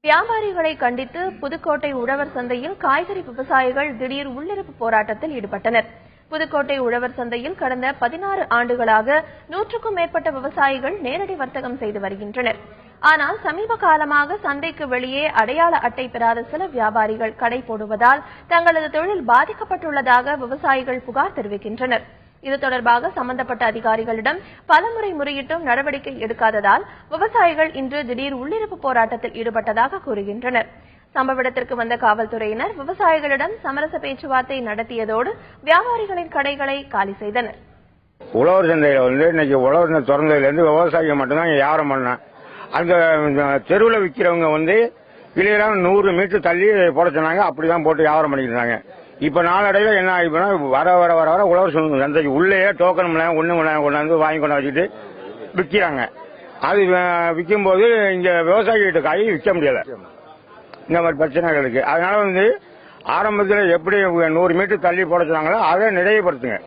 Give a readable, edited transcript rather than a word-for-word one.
வியாபாரிகளை கண்டித்து புதுக்கோட்டை உழவர் சந்தையில் காய்கறி விவசாயிகள் திடீர் உள்ளிருப்பு போராட்டத்தில் ஈடுபட்டனர். புதுக்கோட்டை உழவர் சந்தையில் கடந்த 16 ஆண்டுகளாக 100க்கும் மேற்பட்ட விவசாயிகள் நேரடி வர்த்தகம் செய்து வருகின்றனர். ஆனால் சமீப காலமாக சந்தைக்கு வெளியே அடையாள அட்டை பெறாத சில வியாபாரிகள் கடை போடுவதால் தங்களது தொழில் பாதிக்கப்பட்டுள்ளதாக விவசாயிகள் புகார் தெரிவிக்கின்றனர். இது தொடர்பாக சம்பந்தப்பட்ட அதிகாரிகளிடம் பலமுறை முறையிட்டும் நடவடிக்கை எடுக்காததால் விவசாயிகள் இன்று திடீர் உள்ளிருப்பு போராட்டத்தில் ஈடுபட்டதாக கூறுகின்றனர். சம்பவ இடத்திற்கு வந்த காவல்துறையினர் விவசாயிகளிடம் சமரச பேச்சுவார்த்தை நடத்தியதோடு வியாபாரிகளின் கடைகளை காலி செய்தனர். உழவர் சந்தையில இன்னைக்கு உழவர் சந்தை திறந்ததுலேருந்து விவசாயிகள் மட்டும்தான் வியாபாரம் பண்ண. அந்த தெருவில் விற்கிறவங்க கிளியரா 100 மீட்டர் தள்ளி போட சொன்னாங்க. அப்படிதான் போட்டு வியாபாரம் பண்ணிட்டு இருந்தாங்க. இப்ப நாளடைவில் என்ன ஆகிப்போனா வர வர வர வர உழவர் சந்தைக்கு உள்ளே டோக்கன் கொண்டாந்து வாங்கி கொண்டு வச்சுட்டு விற்கிறாங்க. அது விற்கும் போது இங்க விவசாயிகிட்ட காய் விற்க முடியல. இந்த மாதிரி பிரச்சனைகள் இருக்கு. அதனால ஆரம்பத்தில் எப்படி 100 மீட்டர் தள்ளி போட சொன்னாங்களோ அதை நிலைப்படுத்துங்க.